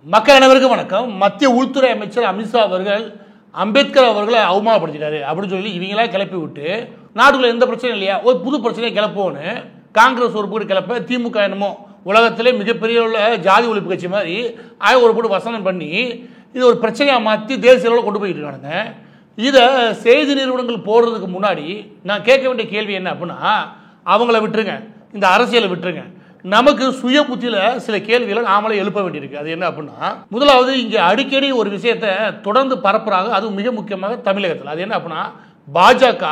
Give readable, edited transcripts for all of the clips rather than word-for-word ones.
மக்கள் அனைவருக்கும் வணக்கம். மத்திய உள்துறை அமைச்சர் அமித்ஷா அவர்கள் அம்பேத்கர் அவர்களை அவமானப்படுத்திட்டாரு அப்படின்னு சொல்லி இவங்களா கிளப்பி விட்டு நாட்டுக்குள்ள எந்த பிரச்சனையும் இல்லையா, ஒரு புது பிரச்சனையை கிளப்போன்னு காங்கிரஸ் ஒரு போட்டு கிளப்ப திமுக என்னமோ உலகத்திலே மிகப்பெரிய உள்ள ஜாதி ஒழிப்பு கட்சி மாதிரி ஒரு போட்டு வசனம் பண்ணி இது ஒரு பிரச்சனையாக மாற்றி தேசிய அளவில் கொண்டு போயிட்டு இருக்கானுங்க. இதை செய்தி நிறுவனங்கள் போடுறதுக்கு முன்னாடி நான் கேட்க வேண்டிய கேள்வி என்ன அப்படின்னா, அவங்கள விட்டுருங்க, இந்த அரசியலை விட்டுருங்க, நமக்கு சுய புத்தியில சில கேள்விகளை நாமளே எழுப்ப வேண்டியிருக்கு. அது என்ன அப்படின்னா, முதலாவது இங்கே அடிக்கடி ஒரு விஷயத்தை தொடர்ந்து பரப்புறாங்க, அது மிக முக்கியமாக தமிழகத்தில். அது என்ன அப்படின்னா, பாஜக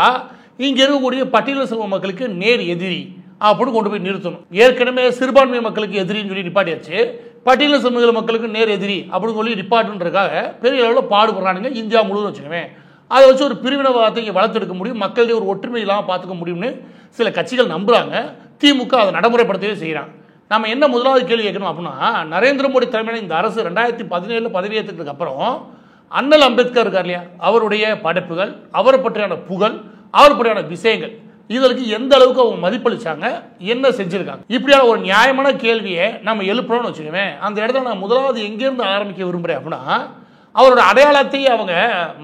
இங்கே இருக்கக்கூடிய பட்டியல சமூக மக்களுக்கு நேர் எதிரி அப்படின்னு கொண்டு போய் நிறுத்தணும். ஏற்கனவே சிறுபான்மை மக்களுக்கு எதிரின்னு சொல்லி நிப்பாட்டியாச்சு, பட்டியல சமூக மக்களுக்கு நேர் எதிரி அப்படின்னு சொல்லி நிப்பாட்டுன்றதுக்காக பெரிய அளவில் பாடுபடுறானுங்க இந்தியா முழுவதும். வச்சுக்கவே அதை வச்சு ஒரு பிரிவினவாதத்தை இங்கே வளர்த்தெடுக்க முடியும், மக்களுடைய ஒரு ஒற்றுமை இல்லாமல் பார்த்துக்க முடியும்னு சில கட்சிகள் நம்புறாங்க. திமுக அதை நடைமுறைப்படுத்தவே செய்கிறாங்க. நம்ம என்ன முதலாவது கேள்வி கேட்கணும் அப்படின்னா, நரேந்திர மோடி தலைமையில இந்த அரசு 2017 பதவியேற்றதுக்கு அப்புறம் அண்ணல் அம்பேத்கர் இருக்கார் இல்லையா, அவருடைய படைப்புகள், அவரை பற்றியான புகழ், அவர் பற்றியான விஷயங்கள், இதற்கு எந்த அளவுக்கு அவங்க மதிப்பளிச்சாங்க, என்ன செஞ்சிருக்காங்க, இப்படியான ஒரு நியாயமான கேள்வியை நம்ம எழுப்புறோம்னு வச்சுக்கோங்க. அந்த இடத்துல நான் முதலாவது எங்கேருந்து ஆரம்பிக்க விரும்புகிறேன் அப்படின்னா, அவரோட அடையாளத்தை அவங்க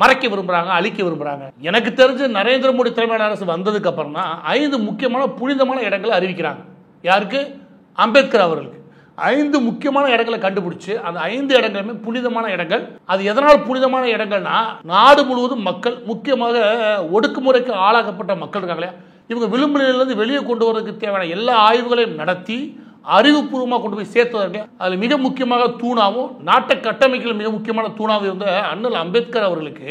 மறைக்க விரும்புகிறாங்க, அழிக்க விரும்புகிறாங்க. எனக்கு தெரிஞ்சு நரேந்திர மோடி தலைமையிலான அரசு வந்ததுக்கு அப்புறம் தான் 5 முக்கியமான புனிதமான இடங்களை அறிவிக்கிறாங்க. யாருக்கு? அம்பேத்கர் அவர்களுக்கு 5 முக்கியமான இடங்களை கண்டுபிடிச்சு அந்த 5 இடங்களுமே புனிதமான இடங்கள். அது எதனால் புனிதமான இடங்கள்னா, நாடு முழுவதும் மக்கள், முக்கியமாக ஒடுக்குமுறைக்கு ஆளாக்கப்பட்ட மக்கள் இருக்காங்களே, இவங்க விளிம்பு நிலையிலிருந்து வெளியே கொண்டு வரதுக்கு தேவையான எல்லா ஆய்வுகளையும் நடத்தி அறிவுபூர்வமாக கொண்டு போய் சேர்த்ததற்கு அதில் மிக முக்கியமாக தூணாவும் நாட்டை கட்டமைக்கில் மிக முக்கியமான தூணாவும் இருந்த அண்ணல் அம்பேத்கர் அவர்களுக்கு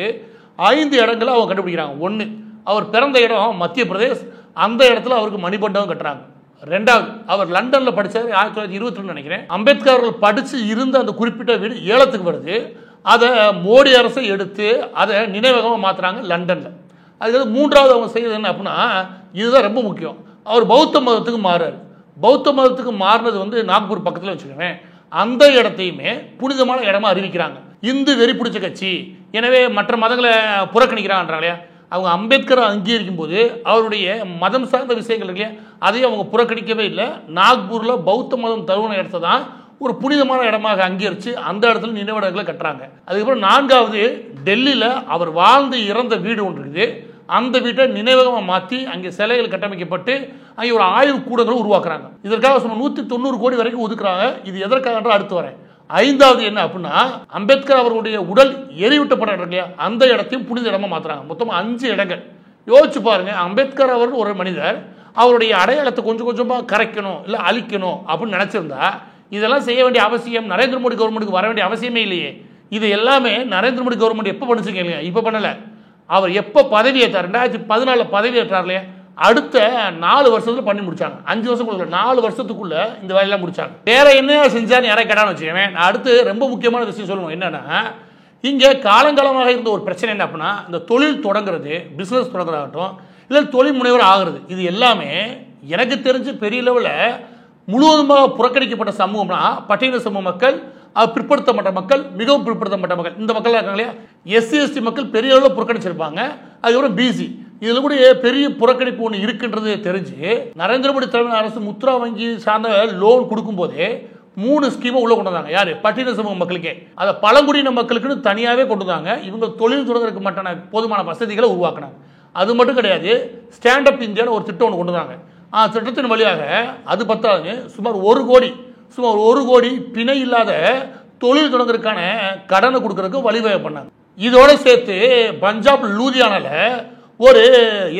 5 இடங்களை அவங்க கண்டுபிடிக்கிறாங்க. 1, அவர் பிறந்த இடம் மத்திய பிரதேஷ், அந்த இடத்துல அவருக்கு மணிமண்டபம் கட்டுறாங்க. 2வது, அவர் லண்டன்ல படித்தார் 1922 நினைக்கிறேன். அம்பேத்கர் அவர்கள் படித்து இருந்த அந்த குறிப்பிட்ட வீடு ஏலத்துக்கு வருது. அதை மோடி அரசை எடுத்து அதை நினைவகமாக மாற்றுறாங்க லண்டன்ல. அதுக்கு 3வது அவங்க செய்யறது என்ன அப்படின்னா, இதுதான் ரொம்ப முக்கியம், அவர் பௌத்த மதத்துக்கு மாறுறாரு. பௌத்த மதத்துக்கு மாறினது நாக்பூர் பக்கத்தில் வச்சுக்கோங்க, அந்த இடத்தையுமே புனிதமான இடமா அறிவிக்கிறாங்க. இந்து வெறி பிடிச்ச கட்சி, எனவே மற்ற மதங்களை புறக்கணிக்கிறாங்கன்றாங்க. அவங்க அம்பேத்கரை அங்கீகரிக்கும் போது அவருடைய மதம் சார்ந்த விஷயங்கள் இல்லையா, அதையும் அவங்க புறக்கணிக்கவே இல்லை. நாக்பூரில் பௌத்த மதம் தருவன இடத்தை தான் ஒரு புனிதமான இடமாக அங்கீகரித்து அந்த இடத்துல நினைவிடங்களை கட்டுறாங்க. அதுக்கப்புறம் 4வது, டெல்லியில் அவர் வாழ்ந்து இறந்த வீடு ஒன்று இருக்குது, அந்த வீட்டை நினைவகமாக மாற்றி அங்கே சிலைகள் கட்டமைக்கப்பட்டு அங்கே ஒரு ஆய்வு கூடங்களும் உருவாக்குறாங்க. இதற்காக சுமார் 190 கோடி வரைக்கும் ஒதுக்குறாங்க. இது எதற்காக அடுத்து வரேன். 5வது என்ன அப்படின்னா, அம்பேத்கர் அவர்களுடைய உடல் எரியூட்டப்பட இடம் இல்லையா, அந்த இடத்தையும் புனித இடமா மாற்றுறாங்க. மொத்தமாக 5 இடங்கள். யோசிச்சு பாருங்க, அம்பேத்கர் அவர்கள் ஒரு மனிதர், அவருடைய அடையாளத்தை கொஞ்சம் கொஞ்சமாக கரைக்கணும் இல்லை அழிக்கணும் அப்படின்னு நினச்சிருந்தா இதெல்லாம் செய்ய வேண்டிய அவசியம் நரேந்திர மோடி கவர்மெண்ட்டுக்கு வர வேண்டிய அவசியமே இல்லையே. இது எல்லாமே நரேந்திர மோடி கவர்மெண்ட் எப்போ பண்ணுச்சுங்க இல்லையா, இப்போ பண்ணலை. அவர் எப்போ பதவியேற்றார், 2014 பதவியேற்றார் இல்லையா, அடுத்த 4 வருஷத்துல பண்ணி முடிச்சாங்க. 5 வருஷம் கொடுக்கல, 4 வருஷத்துக்குள்ள இந்த வேலையெல்லாம் முடிச்சாங்க. வேற என்ன செஞ்சான்னு யாரை கேட்டான்னு வச்சுக்கவேன். அடுத்து ரொம்ப முக்கியமான விஷயம் சொல்லணும். என்னன்னா, இங்கே காலங்காலமாக இருந்த ஒரு பிரச்சனை என்ன அப்படின்னா, இந்த தொழில் தொடங்குறது, பிஸ்னஸ் தொடங்குறதாகட்டும் இல்லை தொழில் முனைவர் ஆகிறது, இது எல்லாமே எனக்கு தெரிஞ்சு பெரிய லெவலில் முழுவதுமாக புறக்கணிக்கப்பட்ட சமூகம்னா பட்டியல சமூக மக்கள், பிற்படுத்தப்பட்ட மக்கள், மிகவும் பிற்படுத்தப்பட்ட மக்கள், இந்த மக்கள் இருக்காங்க இல்லையா, SC ST மக்கள் பெரிய அளவில் புறக்கணிச்சிருப்பாங்க. அதுக்கப்புறம் BC, இதில் கூட பெரிய புறக்கணிப்பு ஒன்று இருக்குன்றது தெரிஞ்சு நரேந்திர மோடி தலைமையிலான அரசு முத்ரா வங்கி சார்ந்த லோன் கொடுக்கும் போதே 3 ஸ்கீமை உள்ள கொண்டு வந்தாங்க. யாரு? பட்டியல சமூக மக்களுக்கே. அதை பழங்குடியின மக்களுக்குன்னு தனியாகவே கொண்டு வந்தாங்க. இவங்க தொழில் தொடங்குறதுக்கு மட்டும் போதுமான வசதிகளை உருவாக்கினாங்க. அது மட்டும் கிடையாது, ஸ்டாண்ட் அப் இந்தியான்னு ஒரு திட்டம் ஒன்று கொண்டு வந்தாங்க. திட்டத்தின் வழியாக அது பத்தாவது சுமார் 1 கோடி பிணை இல்லாத தொழில் தொடங்குறதுக்கான கடனை கொடுக்கறதுக்கு வழிவகை பண்ணாங்க. இதோட சேர்த்து பஞ்சாப் லூதியானால ஒரு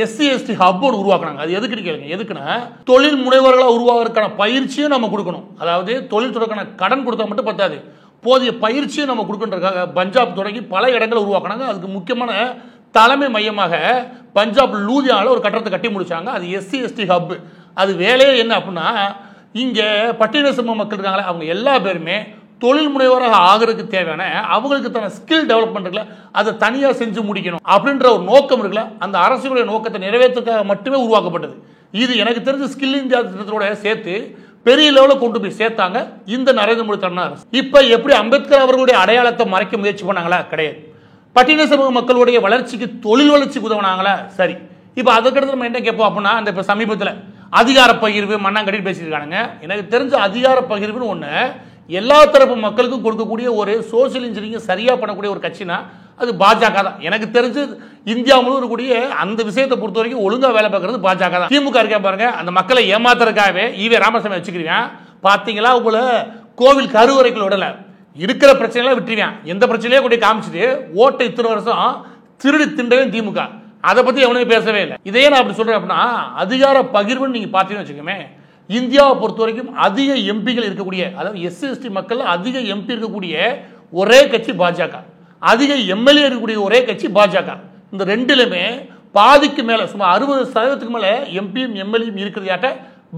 SC ST ஹப் ஒன்று உருவாக்குனாங்க. அது எதுக்குன்னு கேளுங்க. எதுக்குன்னா, தொழில் முனைவர்களாக உருவாகிறதுக்கான பயிற்சியும் நம்ம கொடுக்கணும். அதாவது தொழில் தொடர்பான கடன் கொடுத்தா மட்டும் பத்தாது, போதிய பயிற்சியும் நம்ம கொடுக்கறதுக்காக பஞ்சாப் தொடங்கி பல இடங்களை உருவாக்குனாங்க. அதுக்கு முக்கியமான தலைமை மையமாக பஞ்சாப் லூதியானால ஒரு கட்டடத்தை கட்டி முடிச்சாங்க. அது SC ST ஹப். அது வேலையே என்ன அப்படின்னா, இங்கே பட்டியல சமூக மக்கள் இருக்காங்களே, அவங்க எல்லா பேருமே தொழில் முனைவராக ஆகிறதுக்கு தேவையான அவங்களுக்கு தன ஸ்கில் டெவலப்மெண்ட் இருக்குல்ல, அதை தனியாக செஞ்சு முடிக்கணும் அப்படின்ற ஒரு நோக்கம் இருக்குல்ல, அந்த அரசுடைய நோக்கத்தை நிறைவேற்றுக்காக மட்டுமே உருவாக்கப்பட்டது. இது எனக்கு தெரிஞ்ச ஸ்கில் இந்தியா திட்டத்தோட சேர்த்து பெரிய லெவலில் கொண்டு போய் சேர்த்தாங்க இந்த நரேந்திர மோடி தலைமையிலான அரசு. இப்போ எப்படி அம்பேத்கர் அவர்களுடைய அடையாளத்தை மறைக்க முயற்சி பண்ணாங்களா? கிடையாது. பட்டியல சமூக மக்களுடைய வளர்ச்சிக்கு, தொழில் வளர்ச்சிக்கு உதவினாங்களா? சரி. இப்போ அதுக்கடுத்து நம்ம என்ன கேட்போம் அப்படின்னா, இந்த இப்போ சமீபத்தில் அதிகார பகிர்வு மண்ணாங்கட்டி பேசியிருக்கானுங்க. எனக்கு தெரிஞ்ச அதிகார பகிர்வுன்னு ஒன்று எல்லா தரப்பு மக்களுக்கும் கொடுக்கக்கூடிய ஒரு சோசியல் இன்ஜினியரிங் சரியா பண்ணக்கூடிய ஒரு கட்சினா அது பாஜக தான். எனக்கு தெரிஞ்சு இந்தியா முழுவதும் இருக்கக்கூடிய அந்த விஷயத்தை பொறுத்த வரைக்கும் ஒழுங்கா வேலை பார்க்கறது பாஜக தான். திமுக இருக்கா பாருங்க, அந்த மக்களை ஏமாத்துறதுக்காகவே ஈவே ராமசாமி வச்சுக்கிறீங்க. பாத்தீங்களா, உங்களை கோவில் கருவறைக்குள்ள விடல, இருக்கிற பிரச்சனைலாம் விட்டுருவேன், எந்த பிரச்சனையே கூட காமிச்சிட்டு ஓட்டை இத்தனை வருஷம் திருடி திண்டவே திமுக. அதை பத்தி எவனுமே பேசவே இல்லை. இதையே நான் அப்படி சொல்றேன் அப்படின்னா, அதிகார பகிர்வுன்னு நீங்க பாத்தீங்கன்னு வச்சுக்கோமே, இந்தியாவை பொறுத்த வரைக்கும் அதிக எம்பிகள் இருக்கக்கூடிய, அதாவது SC/ST மக்கள் அதிக எம்பி இருக்கக்கூடிய ஒரே கட்சி பாஜக, அதிக எம்எல்ஏ இருக்கக்கூடிய ஒரே கட்சி பாஜக. இந்த ரெண்டுலுமே பாதிக்கு மேல சுமார் 60% மேல எம்பியும் எம்எல்ஏயும் இருக்கிறதாட்ட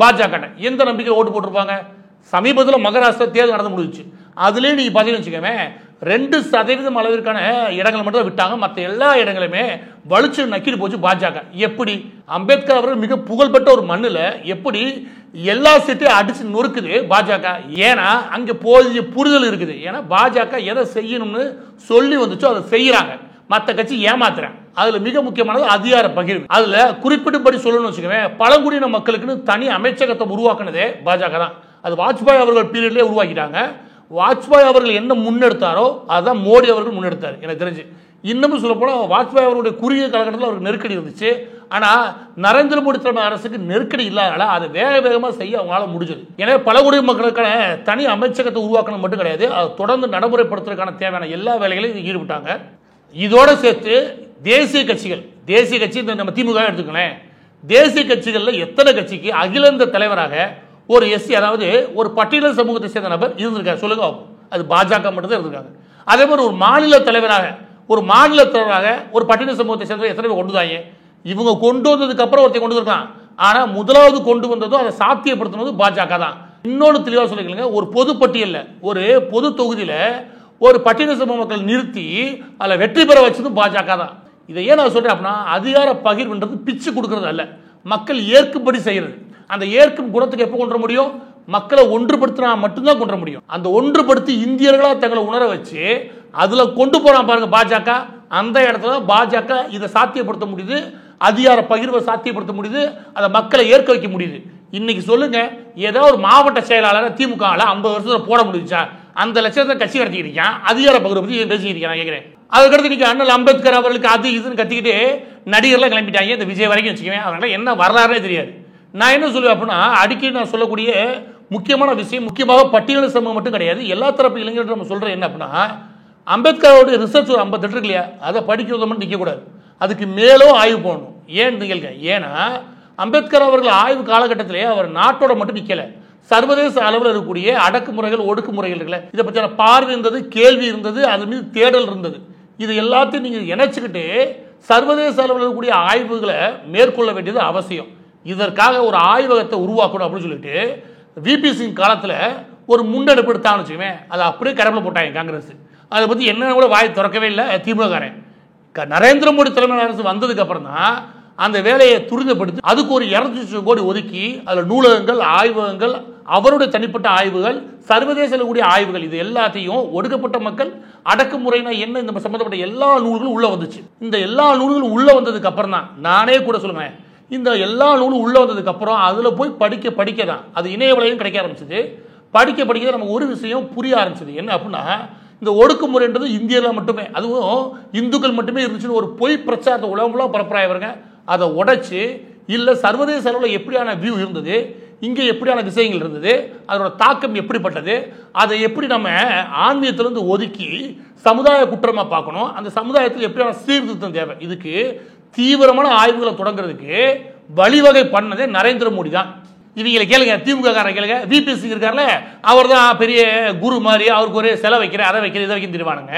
பாஜக. எந்த நம்பிக்கை ஓட்டு போட்டிருப்பாங்க? சமீபத்தில் மகாராஷ்டிரா தேர்தல் நடந்து முடிஞ்சிச்சு. அதுலேயே நீங்க பார்த்தீங்கன்னு வச்சுக்கோங்க, 2% அளவிற்கான இடங்களை மட்டும் விட்டாங்க, மற்ற எல்லா இடங்களுமே வலிச்சு நக்கிட்டு போச்சு பாஜக. எப்படி அம்பேத்கர் அவர்கள் மிக புகழ்பெற்ற ஒரு மண்ணில் எப்படி எல்லா சீட்டையும் அடிச்சு நொறுக்குது பாஜக? ஏன்னா அங்க போதிய புரிதல் இருக்குது. ஏன்னா பாஜக எதை செய்யணும்னு சொல்லி வந்துச்சோ அதை செய்யறாங்க, மற்ற கட்சி ஏமாத்துறாங்க. அதுல மிக முக்கியமானது அதிகார பகிர்வு. அதுல குறிப்பிட்டபடி சொல்லணும்னு வச்சுக்கோங்க, பழங்குடியின மக்களுக்குன்னு தனி அமைச்சகத்தை உருவாக்குனதே பாஜக தான். அது வாஜ்பாய் அவர்கள் பீரியட்லேயே உருவாக்கிட்டாங்க. வாஜ்பாய் அவர்கள் என்ன முன்னெடுத்தாரோ அதான் மோடி அவர்கள் முன்னெடுத்தார். எனக்கு தெரிஞ்சு இன்னமும் சொல்ல போனா வாஜ்பாய் அவருடைய குறுகிய காலகட்டத்தில் அவருக்கு நெருக்கடி இருந்துச்சு. ஆனா நரேந்திர மோடி தலைமை அரசுக்கு நெருக்கடி இல்லாதனால அதை வேக வேகமா செய்ய அவங்களால முடிஞ்சது. எனவே பழங்குடி மக்களுக்கான தனி அமைச்சகத்தை உருவாக்கணும் மட்டும் கிடையாது, அதை தொடர்ந்து நடைமுறைப்படுத்துறதுக்கான தேவையான எல்லா வேலைகளையும் ஈடுபட்டாங்க. இதோட சேர்த்து தேசிய கட்சிகள், தேசிய கட்சி நம்ம திமுக எடுத்துக்கணும், தேசிய கட்சிகள்ல எத்தனை கட்சிக்கு அகில இந்திய தலைவராக ஒரு SC, அதாவது ஒரு பட்டியல சமூகத்தை சேர்ந்த நபர் இருந்திருக்காரு சொல்லுங்க? அது பாஜக மட்டும் தான் இருந்திருக்காங்க. அதே மாதிரி ஒரு மாநில தலைவராக ஒரு பட்டியல சமூகத்தை சேர்ந்த எத்தனை பேர் கொண்டு வந்தாங்க? இவங்க கொண்டு வந்ததுக்கு அப்புறம் ஒருத்தர் கொண்டு வந்திருக்கான். ஆனா முதலாவது கொண்டு வந்ததும் அதை சாத்தியப்படுத்தினது பாஜக தான். இன்னொன்று தெளிவா சொல்லிக்கலுங்க, ஒரு பொது பட்டியல்ல ஒரு பொது தொகுதியில ஒரு பட்டியல சமூக மக்கள் நிறுத்தி அதில் வெற்றி பெற வச்சது பாஜக தான். இதை ஏன் நான் சொல்றேன் அப்படின்னா, அதிகார பகிர்வுன்றது பிச்சு கொடுக்கறது அல்ல, மக்கள் ஏற்கும்படி செய்யறது. அந்த ஏற்கும் குணத்துக்கு எப்போ கொண்டு முடியும்? மக்களை ஒன்றுபடுத்தினா மட்டும்தான் கொண்டு முடியும். அந்த ஒன்றுபடுத்தி இந்தியர்களா தங்களை உணர வச்சு அதுல கொண்டு போறான் பாருங்க பாஜக. அந்த இடத்துல பாஜக இதை சாத்தியப்படுத்த முடியுது, அதிகார பகிர்வை சாத்தியப்படுத்த முடியுது, அதை மக்களை ஏற்க வைக்க முடியுது. இன்னைக்கு சொல்லுங்க, ஏதோ ஒரு மாவட்ட செயலாளர் திமுக 50 வருஷத்துல போட முடிஞ்சா? அந்த லட்சத்தை கட்சி நடத்திக்கிறீங்க, அதிகார பகிர்வை பத்தி பேசிக்கிறீங்க. நான் கேட்கிறேன், அதுக்கடுத்து நீங்க அண்ணல் அம்பேத்கர் அவர்களுக்கு அது இதுன்னு கத்திக்கிட்டு நடிகர்லாம் கிளம்பிட்டாங்க. இந்த விஜய் வரைக்கும் வச்சுக்கவேன், அவங்களால என்ன வரலாறுனே தெரியாது. நான் என்ன சொல்லுவேன் அப்படின்னா, அடிக்கடி நான் சொல்லக்கூடிய முக்கியமான விஷயம், முக்கியமாக பட்டியல சமூகம் மட்டும் கிடையாது, எல்லா தரப்பு இளைஞர்கள் நம்ம சொல்றேன் என்ன அப்படின்னா, அம்பேத்கரோட ரிசர்ச் ஒரு 58 இருக்கு இல்லையா, அதை படிக்கிறது மட்டும் நிற்கக்கூடாது, அதுக்கு மேலும் ஆய்வு போகணும். ஏன் நிகழ்க? ஏன்னா அம்பேத்கர் அவர்கள் ஆய்வு காலகட்டத்திலே அவர் நாட்டோட மட்டும் நிற்கல, சர்வதேச அளவில் இருக்கக்கூடிய அடக்குமுறைகள் ஒடுக்குமுறைகள் இருக்குல்ல, இதை பற்றியான பார்வை இருந்தது, கேள்வி இருந்தது, அது மீது தேடல் இருந்தது. இது எல்லாத்தையும் நீங்க இணைச்சுக்கிட்டு சர்வதேச அளவில் இருக்கக்கூடிய ஆய்வுகளை மேற்கொள்ள வேண்டியது அவசியம். இதற்காக ஒரு ஆய்வகத்தை உருவாக்கணும் அப்படின்னு சொல்லிட்டு VP சிங் காலத்தில் ஒரு முன்னெடுப்பு எடுத்தான்னு வச்சுக்கோமே, அதை அப்படியே கடப்பில் போட்டாங்க காங்கிரஸ். அதை பற்றி என்ன கூட வாய் திறக்கவே இல்லை திமுககாரன். நரேந்திர மோடி தலைமையிலான அரசு வந்ததுக்கு அப்புறம் தான் அந்த வேலையை துரிதப்படுத்தி அதுக்கு ஒரு 200 கோடி ஒதுக்கி அதில் நூலகங்கள், ஆய்வகங்கள், அவருடைய தனிப்பட்ட ஆய்வுகள், சர்வதேச கூடிய ஆய்வுகள், இது எல்லாத்தையும் ஒடுக்கப்பட்ட மக்கள் அடக்குமுறைனா என்ன இந்த சம்பந்தப்பட்ட எல்லா நூல்களும் உள்ள வந்துச்சு. இந்த எல்லா நூல்களும் உள்ள வந்ததுக்கு அப்புறம் தான், நானே கூட சொல்லுவேன், இந்த எல்லா நூலும் உள்ள வந்ததுக்கு அப்புறம் அதுல போய் படிக்க தான் அது இணையவளையும் கிடைக்க ஆரம்பிச்சது. படிக்க நமக்கு ஒரு விஷயம் புரிய ஆரம்பிச்சது. என்ன அப்படின்னா, இந்த ஒடுக்குமுறைன்றது இந்தியாவில் மட்டுமே, அதுவும் இந்துக்கள் மட்டுமே இருந்துச்சுன்னு ஒரு பொய் பிரச்சாரத்தை உலகம் பரப்புறாயவருங்க. அதை உடைச்சு இல்லை சர்வதேச அளவில் எப்படியான வியூ இருந்தது, இங்கே எப்படியான விஷயங்கள் இருந்தது, அதோட தாக்கம் எப்படிப்பட்டது, அதை எப்படி நம்ம ஆன்மீகத்திலிருந்து ஒதுக்கி சமுதாய குற்றமாக பார்க்கணும், அந்த சமுதாயத்தில் எப்படியான சீர்திருத்தம் தேவை, இதுக்கு தீவிரமான ஆய்வுகளை தொடங்குறதுக்கு வழிவகை பண்ணதே நரேந்திர மோடி தான். இவங்களை கேளுங்க, திமுக காரன் கேளுங்க, VP சிங் இருக்கார்ல, அவர் தான் பெரிய குரு மாதிரி, அவருக்கு ஒரு செலவு வைக்கிற, அதை வைக்கிற, இதை வைக்க தெரிவானுங்க.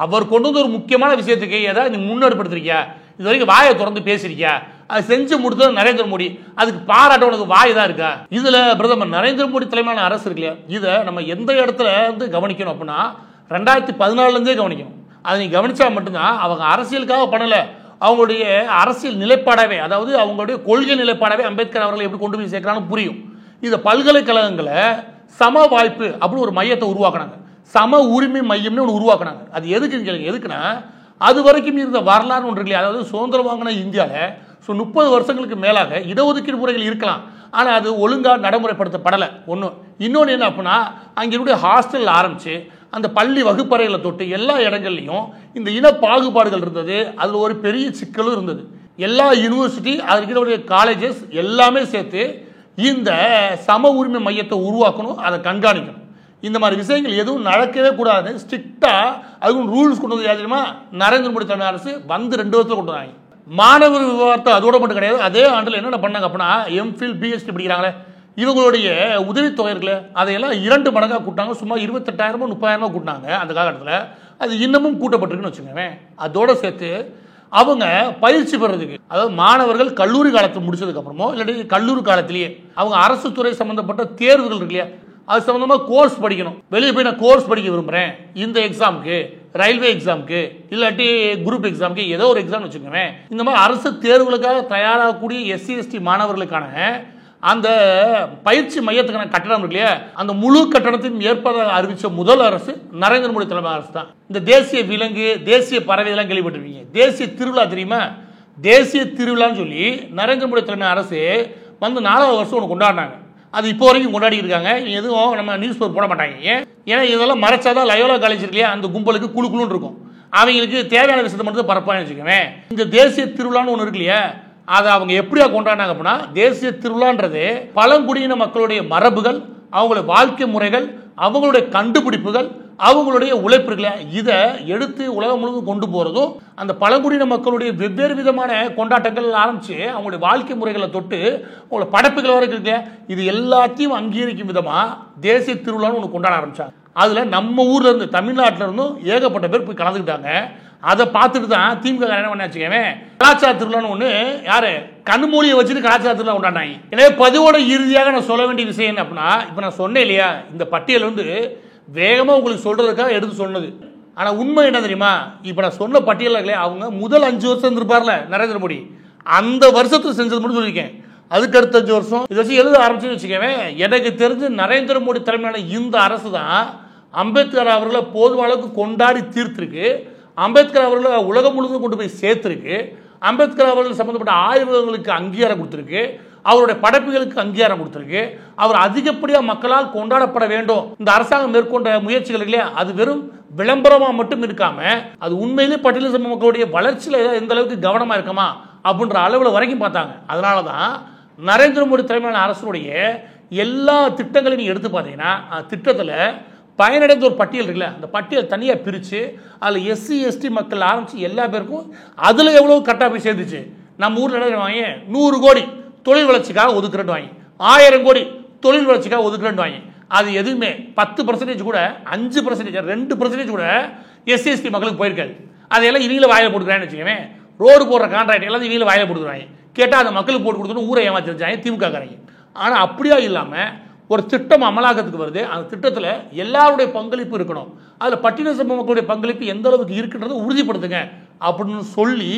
அவர் கொண்டு வந்து ஒரு முக்கியமான விஷயத்துக்கு ஏதாவது நீ முன்னெடுப்படுத்திருக்கியா, இது வரைக்கும் வாயை திறந்து பேசிருக்கியா, அதை செஞ்சு முடித்தது நரேந்திர மோடி, அதுக்கு பாராட்ட உனக்கு வாய் தான் இருக்கா? இதுல பிரதமர் நரேந்திர மோடி தலைமையிலான அரசு இருக்கு இல்லையா, இதை நம்ம எந்த இடத்துல வந்து கவனிக்கணும் அப்படின்னா 2014 கவனிக்கணும். அதை நீ கவனிச்சா மட்டும்தான், அவங்க அரசியலுக்காக பண்ணல, அவங்களுடைய அரசியல் நிலைப்பாடாவே, அதாவது அவங்களுடைய கொள்கை நிலைப்பாடாவே அம்பேத்கர் அவர்களை எப்படி கொண்டு போய் சேர்க்கிறான்னு புரியும். இந்த பல்கலைக்கழகங்களை சம வாய்ப்பு அப்படி ஒரு மையத்தை உருவாக்குனாங்க, சம உரிமை மையம்னு ஒன்று உருவாக்குனாங்க. அது எதுக்குன்னு கேளுங்க, எதுக்குன்னா அது வரைக்கும் இருந்த வரலாறு ஒன்று இல்லையா, அதாவது சுதந்திரம் வாங்கின இந்தியாவில் ஸோ 30 வருஷங்களுக்கு மேலாக இடஒதுக்கீடு முறைகள் இருக்கலாம், ஆனால் அது ஒழுங்காக நடைமுறைப்படுத்தப்படலை. ஒன்று. இன்னொன்று என்ன அப்படின்னா, அங்கே இருக்கக்கூடிய ஹாஸ்டல் ஆரம்பித்து அந்த பள்ளி வகுப்பறைகளை தொட்டு எல்லா இடங்கள்லையும் இந்த இன பாகுபாடுகள் இருந்தது. அதில் ஒரு பெரிய சிக்கலும் இருந்தது. எல்லா யூனிவர்சிட்டி, அதுக்கு காலேஜஸ் எல்லாமே சேர்த்து இந்த சம உரிமை மையத்தை உருவாக்கணும், அதை கண்காணிக்கணும். இந்த மாதிரி விஷயங்கள் எதுவும் நடக்கவே கூடாது. ஸ்ட்ரிக்டாக அதுவும் ரூல்ஸ் கொண்டு வந்து தெரியுமா, நரேந்திர மோடி தலைமை அரசு வந்து 2 வருஷத்தில் கொண்டு வந்தாங்க. மாணவர் விவகாரத்தை அதோட மட்டும் கிடையாது, அதே ஆண்டில் என்னென்ன பண்ணாங்க அப்படின்னா, எம்ஃபில் பிஹெச்டி படிக்கிறாங்களே இவங்களுடைய உதவித்தொகை இருக்குல்ல, அதையெல்லாம் 2 மடங்காக கூட்டாங்க. சும்மா 28,000 30,000 கூட்டினாங்க அந்த காலகட்டத்தில். அது இன்னமும் கூட்டப்பட்டிருக்குன்னு வச்சுக்கோங்க. அதோட சேர்த்து அவங்க பயிற்சி பெறதுக்கு, அதாவது மாணவர்கள் கல்லூரி காலத்தில் முடிச்சதுக்கு அப்புறமோ இல்லாட்டி கல்லூரி காலத்திலேயே அவங்க அரசு துறை சம்பந்தப்பட்ட தேர்வுகள் இருக்கு இல்லையா, அது சம்பந்தமாக கோர்ஸ் படிக்கணும். வெளியே போய் நான் கோர்ஸ் படிக்க விரும்புகிறேன், இந்த எக்ஸாமுக்கு, ரயில்வே எக்ஸாமுக்கு, இல்லாட்டி குரூப் எக்ஸாமுக்கு, ஏதோ ஒரு எக்ஸாம் வச்சுக்கோங்க. இந்த மாதிரி அரசு தேர்வுகளுக்காக தயாராகக்கூடிய எஸ்சி எஸ்டி மாணவர்களுக்கான அந்த பயிற்சி மையத்துக்கான கட்டணம் இருக்கு இல்லையா, அந்த முழு கட்டணத்தையும் ஏற்பதாக அறிவித்த முதல் அரசு நரேந்திர மோடி தலைமை அரசு தான். இந்த தேசிய விலங்கு, தேசிய பறவை இதெல்லாம் கேள்விப்பட்டிருக்கீங்க. தேசிய திருவிழா தெரியுமா, தேசிய திருவிழான்னு சொல்லி நரேந்திர மோடி தலைமை அரசு வந்து 4வது வருஷம் ஒன்று கொண்டாடினாங்க. அது இப்போ வரைக்கும் கொண்டாடி இருக்காங்க. எதுவும் நம்ம நியூஸ் பேப்பர் போட மாட்டாங்க. ஏன்னா இதெல்லாம் மறைச்சாதான் லயோலா காலேஜ் இருக்கு இல்லையா, அந்த கும்பலுக்கு குழுக்குழுன்னு இருக்கும். அவங்களுக்கு தேவையான விஷயத்தை மட்டும் பரப்பான்னு வச்சுக்கோங்க. இந்த தேசிய திருவிழான்னு ஒன்று இருக்கு இல்லையா, அதை அவங்க எப்படியா கொண்டாடினாங்க அப்படின்னா, தேசிய திருவிழான்றது பழங்குடியின மக்களுடைய மரபுகள், அவங்களுடைய வாழ்க்கை முறைகள், அவங்களுடைய கண்டுபிடிப்புகள், அவங்களுடைய உழைப்புகளை இதை எடுத்து உலகம் முழுவதும் கொண்டு போகிறதும், அந்த பழங்குடியின மக்களுடைய வெவ்வேறு விதமான கொண்டாட்டங்கள் ஆரம்பித்து அவங்களுடைய வாழ்க்கை முறைகளை தொட்டு அவங்களோட படைப்புகள் வரைக்கும் இருக்கு, இது எல்லாத்தையும் அங்கீகரிக்கும் விதமாக தேசிய திருவிழான்னு ஒன்று கொண்டாட ஆரம்பித்தாங்க. அதில் நம்ம ஊரில் இருந்து, தமிழ்நாட்டில் இருந்தும் ஏகப்பட்ட பேர் போய் கலந்துக்கிட்டாங்க. அதை பார்த்துட்டு தான் திமுக என்ன பண்ண வச்சுக்கவே, கலாச்சார திருவிழான்னு ஒன்று யாரு கண்மூலியை வச்சுட்டு கலாச்சார திருவிழா கொண்டாடினாங்க. எனவே பதிவோட இறுதியாக நான் சொல்ல வேண்டிய விஷயம் என்ன அப்படின்னா, இப்போ நான் சொன்னேன் இல்லையா, இந்த பட்டியல் வந்து வேகமாக உங்களுக்கு சொல்றதுக்காக எடுத்து சொன்னது. ஆனால் உண்மை என்ன தெரியுமா, இப்போ நான் சொன்ன பட்டியலில் இல்லையா, அவங்க முதல் 5 வருஷம் இருந்திருப்பார்ல நரேந்திர மோடி, அந்த வருஷத்துக்கு செஞ்சது மட்டும் சொல்லியிருக்கேன். அதுக்கு அடுத்த 5 வருஷம் இதை வச்சு எழுத ஆரம்பிச்சு வச்சுக்கவே, எனக்கு தெரிஞ்சு நரேந்திர மோடி தலைமையான இந்த அரசு தான் அம்பேத்கர் அவர்களை போதுமான அளவுக்கு கொண்டாடி தீர்த்திருக்கு. அம்பேத்கர் அவர்களை உலகம் முழுவதும் கொண்டு போய் சேர்த்திருக்கு. அம்பேத்கர் அவர்கள் சம்பந்தப்பட்ட ஆய்வுகளுக்கு அங்கீகாரம் கொடுத்திருக்கு. அவருடைய படைப்புகளுக்கு அங்கீகாரம் கொடுத்திருக்கு. அவர் அதிகப்படியாக மக்களால் கொண்டாடப்பட வேண்டும். இந்த அரசாங்கம் மேற்கொண்ட முயற்சிகள் இல்லையா, அது வெறும் விளம்பரமா மட்டும் இருக்காம, அது உண்மையிலே பட்டியல் சமூக மக்களுடைய வளர்ச்சியில் எந்த அளவுக்கு கவனமா இருக்கமா அப்படின்ற அளவில் வரைக்கும் பார்த்தாங்க. அதனால தான் நரேந்திர மோடி தலைமையிலான அரசுடைய எல்லா திட்டங்களையும் நீங்க எடுத்து பார்த்தீங்கன்னா, திட்டத்தில் பயனடைந்த ஒரு பட்டியல் இருக்குல்ல, அந்த பட்டியல் தனியாக பிரித்து அதில் எஸ்சி எஸ்டி மக்கள் ஆரம்பித்து எல்லா பேருக்கும் அதில் எவ்வளோ கரெக்டாக போய் சேர்ந்துச்சு. நம்ம ஊரில் என்ன வாங்கி 100 கோடி தொழில் வளர்ச்சிக்காக ஒதுக்குறேன் வாங்கி, 1000 கோடி தொழில் வளர்ச்சிக்காக ஒதுக்குறேன் வாங்கி, அது எதுவுமே 10% கூட, 5%, 2% கூட எஸ்சி எஸ்டி மக்களுக்கு போயிருக்காது. அதையெல்லாம் இவங்கள வாயில போட்டுக்கிறான்னு வச்சுக்கவேன். ரோடு போடுற கான்ட்ராக்ட் எல்லாம் இவங்கள வாயில போட்டுக்கிறாங்க. கேட்டால் அந்த மக்களுக்கு போட்டு கொடுத்துட்டு ஊரை ஏமாத்திருச்சாங்க திமுக காரங்க. ஆனால் அப்படியா இல்லாமல் ஒரு திட்டம் அமலாக்கத்துக்கு வருது, அந்த திட்டத்தில் எல்லாருடைய பங்களிப்பு இருக்கணும், அதில் பட்டியல் சமூக மக்களுடைய பங்களிப்பு எந்த அளவுக்கு இருக்குன்றதை உறுதிப்படுத்துங்க அப்படின்னு சொல்லி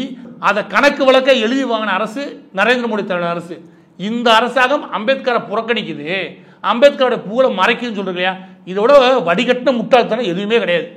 அதை கணக்கு வழக்க எழுதி வாங்கின அரசு நரேந்திர மோடி தலைவர் அரசு. இந்த அரசாங்கம் அம்பேத்கரை புறக்கணிக்குது, அம்பேத்கரோட புகழை மறைக்குதுன்னு சொல்றீங்க இல்லையா, இதோட வடிகட்டின முட்டாள்தனம் எதுவுமே கிடையாது.